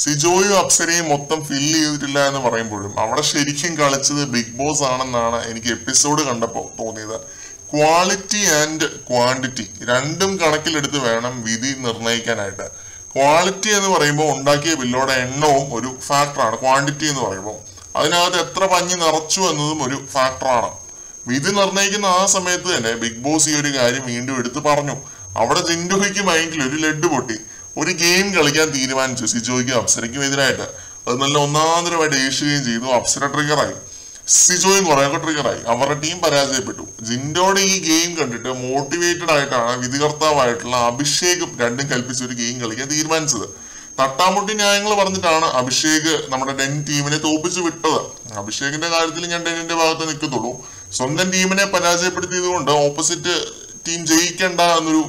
സിജോയും അപ്സരയും മൊത്തം ഫില്ല് ചെയ്തിട്ടില്ല എന്ന് പറയുമ്പോഴും അവിടെ ശരിക്കും കളിച്ചത് ബിഗ് ബോസ് ആണെന്നാണ് എനിക്ക് എപ്പിസോഡ് കണ്ടപ്പോൾ തോന്നിയത്. ക്വാളിറ്റി ആൻഡ് ക്വാണ്ടിറ്റി രണ്ടും കണക്കിലെടുത്ത് വേണം വിധി നിർണ്ണയിക്കാനായിട്ട്. ക്വാളിറ്റി എന്ന് പറയുമ്പോൾ ഉണ്ടാക്കിയ ബില്ലോടെ എണ്ണവും ഒരു ഫാക്ടറാണ്. ക്വാണ്ടിറ്റി എന്ന് പറയുമ്പോൾ അതിനകത്ത് എത്ര പഞ്ഞി നിറച്ചു എന്നതും ഒരു ഫാക്ടറാണ്. വിധി നിർണ്ണയിക്കുന്ന ആ സമയത്ത് തന്നെ ബിഗ് ബോസ് ഈ ഒരു കാര്യം വീണ്ടും എടുത്ത് പറഞ്ഞു. അവിടെ ജിൻഡോയ്ക്ക് മൈൻഡിൽ ഒരു ലെഡ് പൊട്ടി. ഒരു ഗെയിം കളിക്കാൻ തീരുമാനിച്ചു സിജോയ്ക്കും അപ്സരയ്ക്കും എതിരായിട്ട്. അത് നല്ല ഒന്നാന്തരമായിട്ട് ഏഷ്യുകയും ചെയ്തു. അപ്സര ട്രിഗറായി, സിജോയും കുറേയൊക്കെ ട്രിഗറായി. അവരുടെ ടീം പരാജയപ്പെട്ടു. ജിൻഡോയുടെ ഈ ഗെയിം കണ്ടിട്ട് മോട്ടിവേറ്റഡ് ആയിട്ടാണ് വിധികർത്താവായിട്ടുള്ള അഭിഷേക് രണ്ടും കൽപ്പിച്ച് ഒരു ഗെയിം കളിക്കാൻ തീരുമാനിച്ചത്. തട്ടാമുട്ടി ന്യായങ്ങൾ പറഞ്ഞിട്ടാണ് അഭിഷേക് നമ്മുടെ ഡെൻ ടീമിനെ തോപ്പിച്ചു വിട്ടത്. അഭിഷേകിന്റെ കാര്യത്തിൽ ഞാൻ ഡെന്നിന്റെ ഭാഗത്ത് നിൽക്കത്തുള്ളൂ. സ്വന്തം ടീമിനെ പരാജയപ്പെടുത്തിയത് കൊണ്ട് ഓപ്പോസിറ്റ് ടീം ജയിക്കണ്ട എന്നൊരു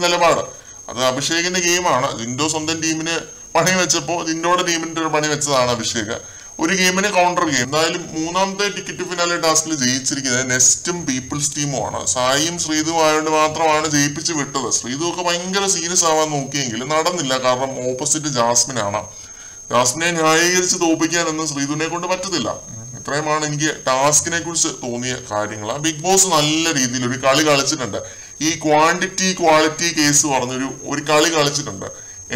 നിലപാട് അത് അഭിഷേകിന്റെ ഗെയിമാണ്. ജിൻഡോ സ്വന്തം ടീമിന് പണി വെച്ചപ്പോൾ ജിൻഡോയുടെ ടീമിന്റെ പണി വെച്ചതാണ് അഭിഷേക്. ഒരു ഗെയിമിന് കൗണ്ടർ ഗെയിം. എന്തായാലും മൂന്നാമത്തെ ടിക്കറ്റ് ഫിനാലെ ടാസ്കിൽ ജയിച്ചിരിക്കുന്നത് നെസ്റ്റും പീപ്പിൾസ് ടീമുമാണ്. സായിയും ശ്രീതും ആയതുകൊണ്ട് മാത്രമാണ് ജയിപ്പിച്ച് വിട്ടത്. ശ്രീതു ഒക്കെ ഭയങ്കര സീരിയസ് ആവാൻ നോക്കിയെങ്കിലും നടന്നില്ല. കാരണം ഓപ്പോസിറ്റ് ജാസ്മിനാണ്. ജാസ്മിനെ ന്യായീകരിച്ച് തോപ്പിക്കാനൊന്നും ശ്രീതുവിനെ കൊണ്ട് പറ്റത്തില്ല. ഇത്രയുമാണ് എനിക്ക് ടാസ്കിനെ കുറിച്ച് തോന്നിയ കാര്യങ്ങൾ. ബിഗ് ബോസ് നല്ല രീതിയിൽ ഒരു കളി കളിച്ചിട്ടുണ്ട്. ഈ ക്വാണ്ടിറ്റി ക്വാളിറ്റി കേസ് പറഞ്ഞൊരു കളി കളിച്ചിട്ടുണ്ട്.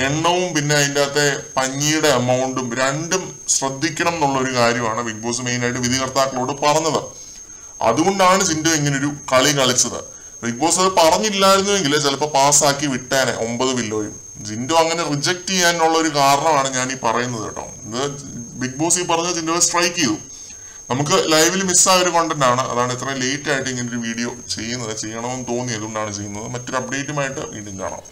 എണ്ണവും പിന്നെ അതിൻ്റെ അകത്തെ പഞ്ഞിയുടെ എമൗണ്ടും രണ്ടും ശ്രദ്ധിക്കണം എന്നുള്ള ഒരു കാര്യമാണ് ബിഗ് ബോസ് മെയിനായിട്ട് വിധികർത്താക്കളോട് പറഞ്ഞത്. അതുകൊണ്ടാണ് ജിൻഡോ ഇങ്ങനൊരു കളി കളിച്ചത്. ബിഗ് ബോസ് അത് പറഞ്ഞില്ലായിരുന്നുവെങ്കിൽ ചിലപ്പോൾ പാസ്സാക്കി വിട്ടേനെ 9 ബില്ലോയും. ജിൻഡോ അങ്ങനെ റിജക്ട് ചെയ്യാനുള്ള ഒരു കാരണമാണ് ഞാൻ ഈ പറയുന്നത് കേട്ടോ. ഇത് ബിഗ് ബോസ് ഈ പറഞ്ഞ ജിൻഡോയെ സ്ട്രൈക്ക് ചെയ്തു. നമുക്ക് ലൈവിൽ മിസ്സായ ഒരു കോണ്ടന്റ് ആണ്. അതാണ് ഇത്ര ലേറ്റ് ആയിട്ട് ഇങ്ങനൊരു വീഡിയോ ചെയ്യണമെന്ന് തോന്നിയതുകൊണ്ടാണ് ചെയ്യുന്നത്. മറ്റൊരു അപ്ഡേറ്റുമായിട്ട് വീണ്ടും കാണാം.